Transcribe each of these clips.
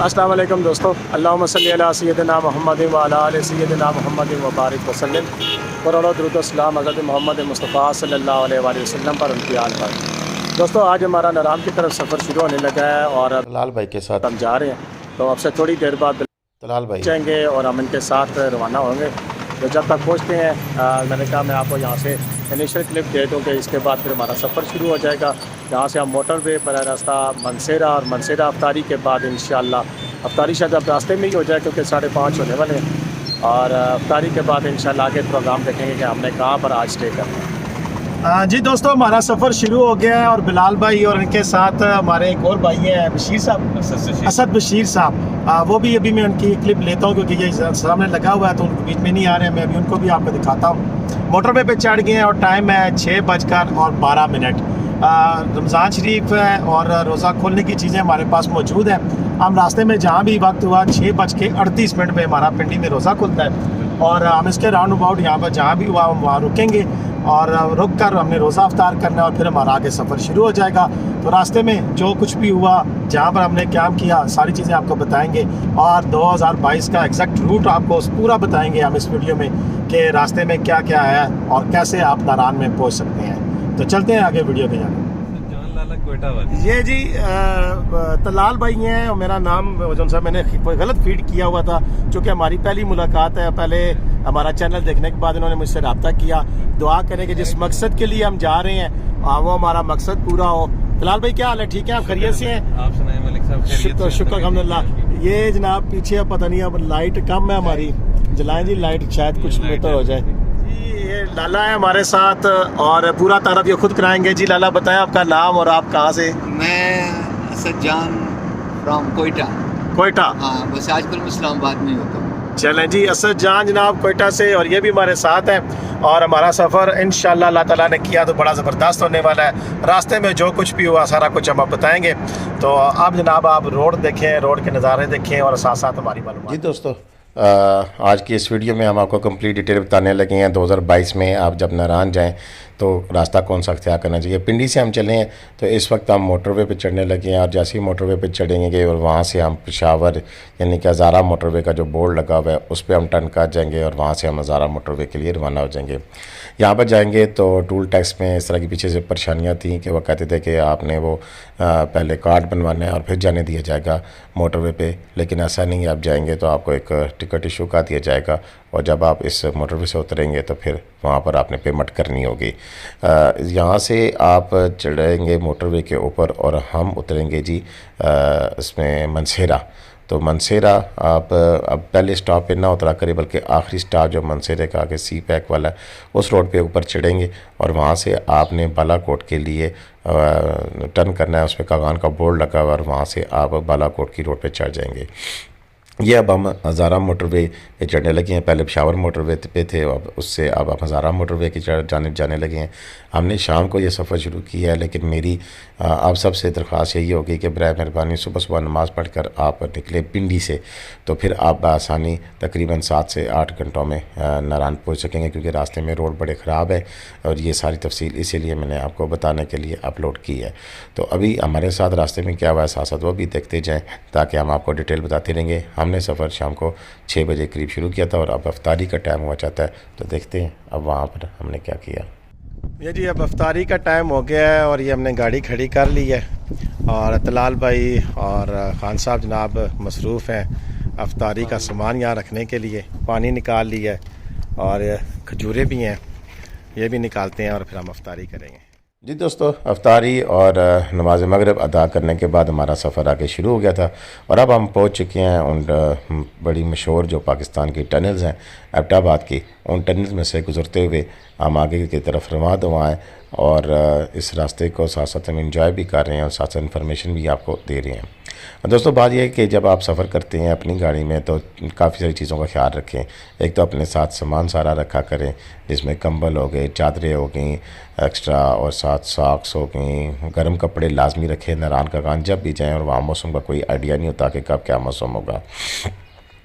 अस्सलाम वालेकुम दोस्तों, अल्लाहुम्मा सल्ली अला सय्यदिना मुहम्मद व अला आलि सय्यदिना मुहम्मद व बारिक वसल्लम। करोड़ों दुरूद व सलाम हज़रत मोहम्मद मुस्तफ़ा सल्लल्लाहु अलैहि वसल्लम पर, उनकी आल पर। दोस्तों, आज हमारा नाराम की तरफ सफ़र शुरू होने लगा है और तलाल भाई के साथ हम जा रहे हैं। तो अब से थोड़ी देर बाद तलाल भाई पहुँचेंगे और हम इनके साथ रवाना होंगे। तो जब तक पहुँचते हैं मैंने कहा मैं आपको यहाँ से इनिशियल क्लिप दे दूँ कि इसके बाद फिर हमारा सफ़र शुरू हो जाएगा। यहाँ से हम मोटरवे पर रास्ता मनसेरा और मनसेरा अफ्तारी के बाद इंशाअल्लाह अफ्तारी शायद अब रास्ते में ही हो जाए क्योंकि 5:30 होने वाले हैं। और अफ्तारी के बाद इंशाअल्लाह आगे प्रोग्राम देखेंगे कि हमने कहाँ पर आज स्टे करना है। जी दोस्तों, हमारा सफ़र शुरू हो गया है और बिलाल भाई और इनके साथ हमारे एक और भाई हैं बशीर साहब, असद बशीर साहब। वो भी अभी मैं उनकी क्लिप लेता हूँ क्योंकि ये सामने लगा हुआ है तो उनको बीच में नहीं आ रहे हैं। मैं अभी उनको भी आपको दिखाता हूँ। मोटरवे पे चढ़ गए हैं और टाइम है 6:12। रमज़ान शरीफ है और रोज़ा खोलने की चीज़ें हमारे पास मौजूद हैं। हम रास्ते में जहाँ भी वक्त हुआ 6:38 पे हमारा पिंडी में रोज़ा खुलता है और हम इसके राउंड अबाउट यहाँ पर जहाँ भी हुआ हम वहाँ रुकेंगे और रुक कर हमने रोज़ा अफ्तार करना है और फिर हमारा आगे सफ़र शुरू हो जाएगा। तो रास्ते में जो कुछ भी हुआ, जहाँ पर हमने क्याम किया, सारी चीज़ें आपको बताएंगे और 2022 का एग्जैक्ट रूट आपको पूरा बताएंगे हम इस वीडियो में कि रास्ते में क्या क्या है और कैसे आप नारान में पहुँच सकते हैं। तो चलते हैं आगे वीडियो के जाने। ये जी तलाल भाई हैं और मेरा नाम जो सा मैंने गलत फीड किया हुआ था क्योंकि हमारी पहली मुलाकात है। पहले हमारा चैनल देखने के बाद इन्होंने मुझसे रब्ता किया। दुआ करें कि जिस मकसद के लिए हम जा रहे हैं वो हमारा मकसद पूरा हो। तलाल भाई क्या हाल है? ठीक है, आप खैरियत से हैं? आप सुनाएं मलिक साहब? शुक्र अल्हम्दुलिल्लाह। ये जनाब पीछे पता नहीं अब लाइट कम है हमारी, जलाएं जी लाइट, शायद कुछ बेहतर हो जाए। ये लाला है हमारे साथ और पूरा तारफ ये खुद कराएंगे। जी लाला बताएं आपका नाम और आप कहाँ से? मैं असद जान फ्रॉम कोयटा। हाँ, बस आजकल मैं इस्लामाबाद में होता हूँ। चलें जी, असद जान जनाब कोयटा से और ये भी हमारे साथ हैं और हमारा सफ़र इंशाअल्लाह अल्लाह ताला ने किया तो बड़ा ज़बरदस्त होने वाला है। रास्ते में जो कुछ भी हुआ सारा कुछ हम आप बताएंगे। तो अब जनाब आप रोड देखें, रोड के नज़ारे देखें और साथ साथ हमारी मालूमात। जी दोस्तों, आज की इस वीडियो में हम आपको कंप्लीट डिटेल बताने लगे हैं। 2022 में आप जब नारान जाएं तो रास्ता कौन सा अख्तियार करना चाहिए। पिंडी से हम चले हैं तो इस वक्त हम मोटरवे पे चढ़ने लगे हैं और जैसे ही मोटरवे पे चढ़ेंगे और वहाँ से हम पेशावर यानी कि हज़ारा मोटरवे का जो बोर्ड लगा हुआ है उस पर हम टर्न कर जाएंगे और वहाँ से हम हज़ारा मोटरवे के लिए रवाना हो जाएंगे। यहाँ पर जाएंगे तो टूल टैक्स में इस तरह की पीछे से परेशानियाँ थी कि वो कहते थे कि आपने वो पहले कार्ड बनवाना है और फिर जाने दिया जाएगा मोटरवे पे, लेकिन ऐसा नहीं है। आप जाएंगे तो आपको एक टिकट इशू का दिया जाएगा और जब आप इस मोटरवे से उतरेंगे तो फिर वहाँ पर आपने पेमेंट करनी होगी। यहाँ से आप चढ़ेंगे मोटरवे के ऊपर और हम उतरेंगे जी इसमें मनसेरा। तो मनसेरा आप अब पहले स्टॉप पे ना उतरा करें बल्कि आखिरी स्टॉप जो मनसेरे का आगे सी पैक वाला है उस रोड पे ऊपर चढ़ेंगे और वहाँ से आपने बालाकोट के लिए टर्न करना है। उस पर कागान का बोर्ड लगा हुआ और वहाँ से आप बालाकोट की रोड पे चढ़ जाएंगे। ये अब हम हज़ारा मोटरवे पे चढ़ने लगे हैं। पहले पेशावर मोटरवे पे थे, अब उससे अब आप हज़ारा मोटरवे की जाने जाने लगे हैं। हमने शाम को ये सफ़र शुरू किया है, लेकिन मेरी आप सबसे दरख्वास्त यही होगी कि बराए मेहरबानी सुबह नमाज़ पढ़कर आप निकले पिंडी से तो फिर आप आसानी तकरीबन 7 से 8 घंटों में नारान पहुँच सकेंगे क्योंकि रास्ते में रोड बड़े ख़राब है और ये सारी तफसील इसीलिए मैंने आपको बताने के लिए अपलोड की है। तो अभी हमारे साथ रास्ते में क्या हुआ है साथ साथ वो भी देखते जाएँ ताकि हम आपको डिटेल बताते रहेंगे। हमने सफ़र शाम को 6 बजे करीब शुरू किया था और अब अफ्तारी का टाइम हुआ चाहता है तो देखते हैं अब वहाँ पर हमने क्या किया। ये जी अब अफ्तारी का टाइम हो गया है और ये हमने गाड़ी खड़ी कर ली है और तलाल भाई और खान साहब जनाब मसरूफ़ हैं अफ्तारी का सामान यहाँ रखने के लिए। पानी निकाल लिया है और खजूरें भी हैं, ये भी निकालते हैं और फिर हम अफ्तारी करेंगे। जी दोस्तों, अफ्तारी और नमाज मगरिब अदा करने के बाद हमारा सफ़र आगे शुरू हो गया था और अब हम पहुंच चुके हैं उन बड़ी मशहूर जो पाकिस्तान की टनल्स हैं एबटाबाद की, उन टनल्स में से गुज़रते हुए हम आगे की तरफ रवाना हुआ हैं और इस रास्ते को साथ साथ हम इंजॉय भी कर रहे हैं और साथ साथ इन्फॉर्मेशन भी आपको दे रहे हैं। दोस्तों, बात यह है कि जब आप सफ़र करते हैं अपनी गाड़ी में तो काफ़ी सारी चीज़ों का ख्याल रखें। एक तो अपने साथ सामान सारा रखा करें जिसमें कंबल हो गए, चादरें हो गई एक्स्ट्रा और साथ सॉक्स हो गई, गर्म कपड़े लाजमी रखें। नारान का कान जब भी जाएँ और वहाँ मौसम का कोई आइडिया नहीं होता कि कब क्या मौसम होगा।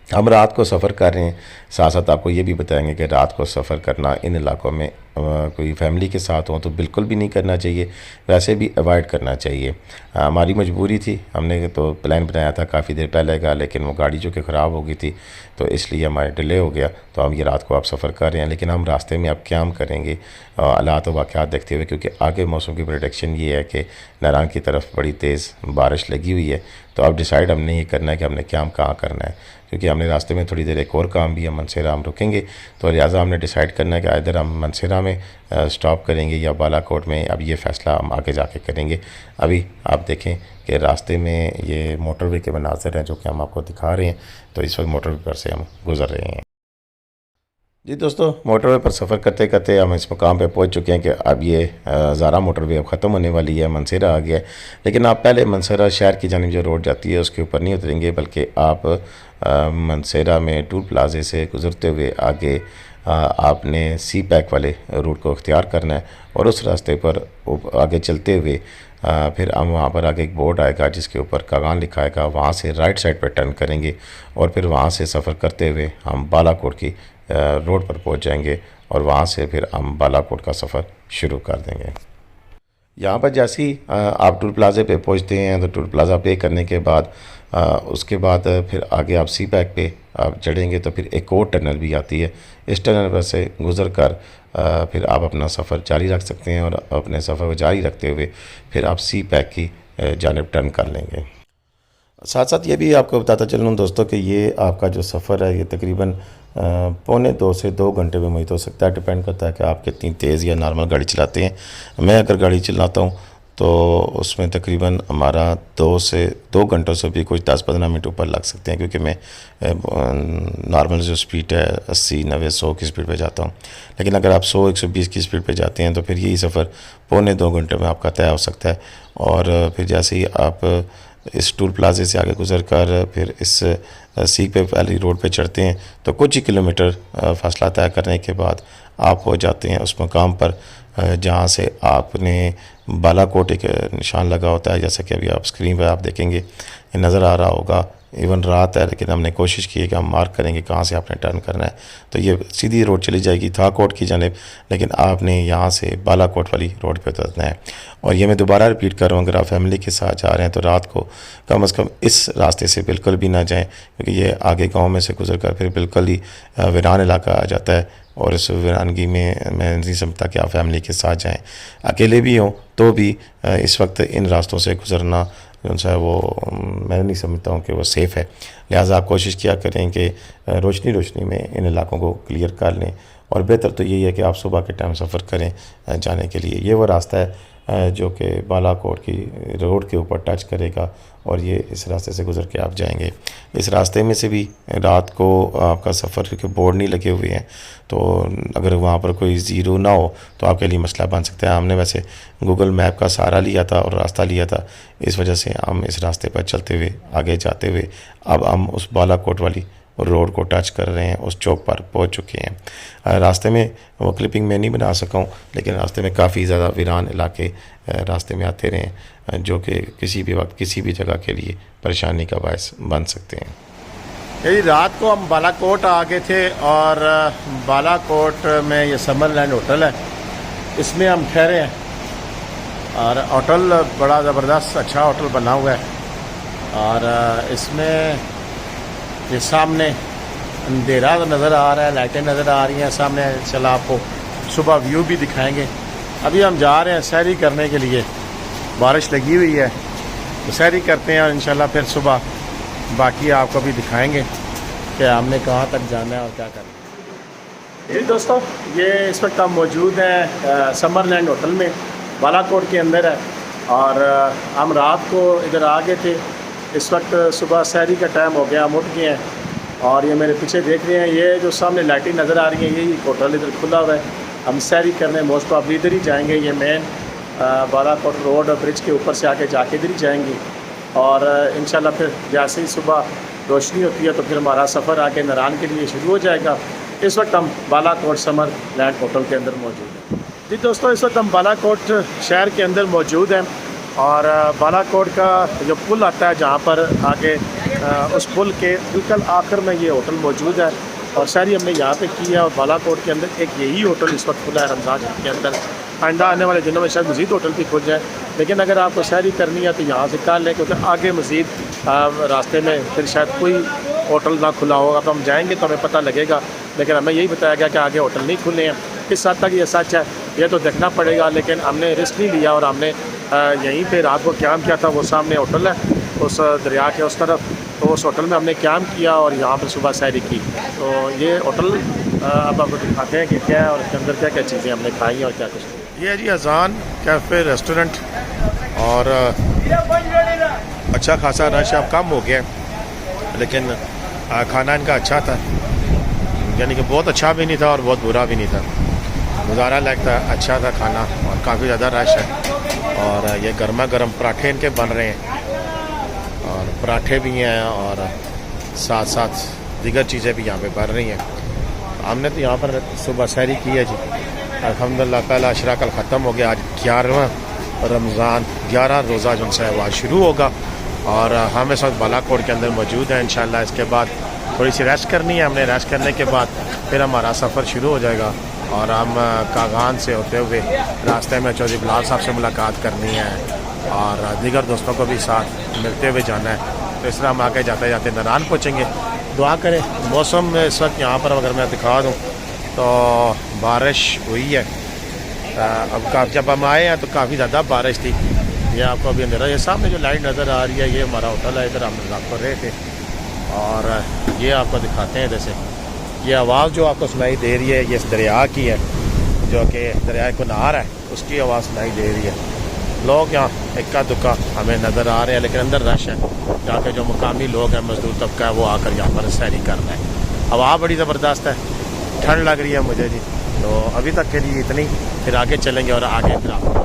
हम रात को सफ़र कर रहे हैं, साथ साथ आपको ये भी बताएंगे कि रात को सफ़र करना इन इलाकों में कोई फैमिली के साथ हो तो बिल्कुल भी नहीं करना चाहिए, वैसे भी अवॉइड करना चाहिए। हमारी मजबूरी थी, हमने तो प्लान बनाया था काफ़ी देर पहले का, लेकिन वो गाड़ी जो कि ख़राब हो गई थी तो इसलिए हमारे डिले हो गया। तो हम ये रात को आप सफ़र कर रहे हैं, लेकिन हम रास्ते में अब क्या करेंगे हालात व वाक़यात देखते हुए, क्योंकि आगे मौसम की प्रेडिक्शन ये है कि नारायण की तरफ बड़ी तेज़ बारिश लगी हुई है। तो अब डिसाइड हमने ये करना है कि हमने क्या कहाँ करना है, क्योंकि हमने रास्ते में थोड़ी देर एक और काम भी है, मनसेरा हम रुकेंगे। तो लिहाजा हमने डिसाइड करना है कि इधर हम मनसेरा में स्टॉप करेंगे या बालाकोट में। अब ये फ़ैसला हम आगे जाके करेंगे। अभी आप देखें कि रास्ते में ये मोटरवे के मनाज़र हैं जो कि हम आपको दिखा रहे हैं। तो इस वक्त मोटरवे पर से हम गुज़र रहे हैं। जी दोस्तों, मोटरवे पर सफ़र करते करते हम इस मुकाम पे पहुंच चुके हैं कि अब ये ज़ारा मोटरवे अब ख़त्म होने वाली है, मनसेरा आ गया है। लेकिन आप पहले मनसेरा शहर की जानिब जो रोड जाती है उसके ऊपर नहीं उतरेंगे, बल्कि आप मनसेरा में टूल प्लाजे से गुज़रते हुए आगे आपने सी पैक वाले रूट को इख्तियार करना है। और उस रास्ते पर आगे चलते हुए फिर हम वहाँ पर आगे एक बोर्ड आएगा जिसके ऊपर कागान लिखा आएगा, वहाँ से राइट साइड पर टर्न करेंगे और फिर वहाँ से सफ़र करते हुए हम बालाकोट की रोड पर पहुंच जाएंगे और वहाँ से फिर हम बालाकोट का सफ़र शुरू कर देंगे। यहाँ पर जैसे ही आप टूल प्लाजे पे पहुँचते हैं तो टूल प्लाजा पे करने के बाद उसके बाद फिर आगे आप सी पैक पे आप चढ़ेंगे तो फिर एक और टनल भी आती है। इस टनल पर से गुज़र कर फिर आप अपना सफ़र जारी रख सकते हैं और अपने सफ़र को जारी रखते हुए फिर आप सी पैक की जानिब टर्न कर लेंगे। साथ साथ ये भी आपको बताता चलूँ दोस्तों कि ये आपका जो सफ़र है ये तकरीबन 1.25 से 2 घंटे में मुहित हो सकता है। डिपेंड करता है कि आप कितनी तेज़ या नॉर्मल गाड़ी चलाते हैं। मैं अगर गाड़ी चलाता हूँ तो उसमें तकरीबन हमारा 2 घंटों से भी कुछ 10-15 मिनट ऊपर लग सकते हैं, क्योंकि मैं नॉर्मल जो स्पीड है 80, 90, 100 की स्पीड पे जाता हूँ। लेकिन अगर आप 100, 120 की स्पीड पे जाते हैं तो फिर यही सफ़र 1.25-2 घंटे में आपका तय हो सकता है। और फिर जैसे ही आप इस टूल प्लाजे से आगे गुजर कर फिर इस सी पे वाली रोड पे चढ़ते हैं तो कुछ ही किलोमीटर फासला तय करने के बाद आप हो जाते हैं उस मकाम पर जहाँ से आपने बालाकोट एक निशान लगा होता है, जैसा कि अभी आप स्क्रीन पर आप देखेंगे ये नज़र आ रहा होगा। इवन रात है लेकिन हमने कोशिश की है कि हम मार्क करेंगे कहाँ से आपने टर्न करना है। तो ये सीधी रोड चली जाएगी थाकोट की जानिब, लेकिन आपने यहाँ से बालाकोट वाली रोड पे उतरना है। और ये मैं दोबारा रिपीट कर रहा हूँ, अगर आप फैमिली के साथ जा रहे हैं तो रात को कम से कम इस रास्ते से बिल्कुल भी ना जाएं, क्योंकि ये आगे गाँव में से गुजर कर फिर बिल्कुल ही वीरान इलाका आ जाता है। और इस वीरानगी में मैं नहीं समझता कि आप फैमिली के साथ जाएँ। अकेले भी हों तो भी इस वक्त इन रास्तों से गुजरना जो सा वो मैं नहीं समझता हूँ कि वो सेफ़ है। लिहाजा आप कोशिश किया करें कि रोशनी में इन इलाकों को क्लियर कर लें। और बेहतर तो यही है कि आप सुबह के टाइम सफ़र करें जाने के लिए। ये वो रास्ता है जो कि बालाकोट की रोड के ऊपर टच करेगा और ये इस रास्ते से गुज़र के आप जाएंगे। इस रास्ते में से भी रात को आपका सफ़र, क्योंकि बोर्ड नहीं लगे हुए हैं तो अगर वहाँ पर कोई ज़ीरो ना हो तो आपके लिए मसला बन सकता है। हमने वैसे गूगल मैप का सहारा लिया था और रास्ता लिया था, इस वजह से हम इस रास्ते पर चलते हुए आगे जाते हुए अब हम उस बालाकोट वाली रोड को टच कर रहे हैं, उस चौक पर पहुंच चुके हैं। रास्ते में वो क्लिपिंग मैं नहीं बना सका हूँ, लेकिन रास्ते में काफ़ी ज़्यादा वीरान इलाके रास्ते में आते रहे जो कि किसी भी वक्त किसी भी जगह के लिए परेशानी का बायस बन सकते हैं। यही रात को हम बालाकोट आ गए थे और बालाकोट में ये समरलैंड होटल है, इसमें हम ठहरे हैं। और होटल बड़ा ज़बरदस्त अच्छा होटल बना हुआ है और इसमें ये सामने अंधेरा तो नज़र आ रहा है, लाइटें नज़र आ रही हैं सामने। चला आपको सुबह व्यू भी दिखाएंगे। अभी हम जा रहे हैं सैरी करने के लिए, बारिश लगी हुई है तो सैरी करते हैं और इंशाल्लाह फिर सुबह बाकी आपको भी दिखाएंगे कि हमने कहाँ तक जाना है और क्या करना है। जी दोस्तों, ये इस वक्त हम मौजूद हैं समरलैंड होटल में, बालाकोट के अंदर है। और हम रात को इधर आ गए थे। इस वक्त सुबह सैरी का टाइम हो गया, हम उठ गए हैं। और ये मेरे पीछे देख रहे हैं, ये जो सामने लाइटें नज़र आ रही हैं यही होटल इधर खुला हुआ है। हम सैरी करने मोस्ट प्रॉब्ली इधर ही जाएंगे। ये मेन बालाकोट रोड ब्रिज के ऊपर से आके जाके इधर ही जाएंगे। और इंशाल्लाह फिर जैसे ही सुबह रोशनी होती है तो फिर हमारा सफ़र आके नारायण के लिए शुरू हो जाएगा। इस वक्त हम बालाकोट समर लैंड होटल के अंदर मौजूद हैं। जी दोस्तों, इस वक्त हम बालाकोट शहर के अंदर मौजूद हैं और बालाकोट का जो पुल आता है जहाँ पर आगे उस पुल के बिल्कुल आखिर में ये होटल मौजूद है। और शहरी हमने यहाँ पे की है। और बालाकोट के अंदर एक यही होटल इस वक्त खुला है रमज़ान के अंदर। आइंदा आने वाले दिनों में शायद मज़ीद होटल भी खुल जाए, लेकिन अगर आपको शहरी करनी है तो यहाँ से कर लें, क्योंकि आगे मज़ीद रास्ते में फिर शायद कोई होटल ना खुला होगा। तो हम जाएंगे तो हमें पता लगेगा, लेकिन हमें यही बताया गया कि आगे होटल नहीं खुले हैं। किस हद तक ये सच है ये तो देखना पड़ेगा, लेकिन हमने रिस्क नहीं लिया और हमने यहीं पे रात को क़याम किया था। वो सामने होटल है उस दरिया के उस तरफ, तो उस होटल में हमने क़याम किया और यहाँ पर सुबह सैरी की। तो ये होटल अब आपको दिखाते हैं कि क्या है और इसके अंदर क्या क्या चीज़ें हमने खाई हैं और क्या कुछ। ये है जी अजान कैफ़े रेस्टोरेंट, और अच्छा खासा रश अब कम हो गया, लेकिन खाना इनका अच्छा था, यानी कि बहुत अच्छा भी नहीं था और बहुत बुरा भी नहीं था, गुजारा लायक था, अच्छा था खाना। और काफ़ी ज़्यादा रश है। और ये गर्मा गर्म पराठे इनके बन रहे हैं, और पराठे भी हैं और साथ साथ दीगर चीज़ें भी यहाँ पे बन रही हैं। हमने तो यहाँ पर सुबह सैरी की है जी, अल्हम्दुलिल्लाह। कल अशरा कल ख़त्म हो गया, आज 11वां रमज़ान 11 रोज़ा जो है वह शुरू होगा। और हम इस वक्त बालाकोट के अंदर मौजूद हैं। इंशाल्लाह इसके बाद थोड़ी सी रेस्ट करनी है हमने, रेस्ट करने के बाद फिर हमारा सफ़र शुरू हो जाएगा और हम कागान से होते हुए रास्ते में चौधरी बिलाल साहब से मुलाकात करनी है और दीगर दोस्तों को भी साथ मिलते हुए जाना है। तो इस तरह हम आगे जाते जाते नारान पहुँचेंगे। दुआ करें। मौसम इस वक्त यहाँ पर अगर मैं दिखा दूँ तो बारिश हुई है। अब जब हम आए हैं तो काफ़ी ज़्यादा बारिश थी। ये आपको अभी अंधेरा, ये सामने जो लाइट नज़र आ रही है ये हमारा होटल है, इधर हम रात को रहे थे। और ये आपको दिखाते हैं, जैसे ये आवाज़ जो आपको सुनाई दे रही है ये इस दरिया की है, जो कि दरिया को नहर है उसकी आवाज़ सुनाई दे रही है। लोग यहाँ इक्का दुक्का हमें नज़र आ रहे हैं, लेकिन अंदर रश है। यहाँ के जो मुकामी लोग हैं, मजदूर तबका है, वो आकर यहाँ पर सैरी कर रहे हैं। हवा बड़ी ज़बरदस्त है, ठंड लग रही है मुझे जी। तो अभी तक के लिए इतनी, फिर आगे चलेंगे और आगे फिर आपको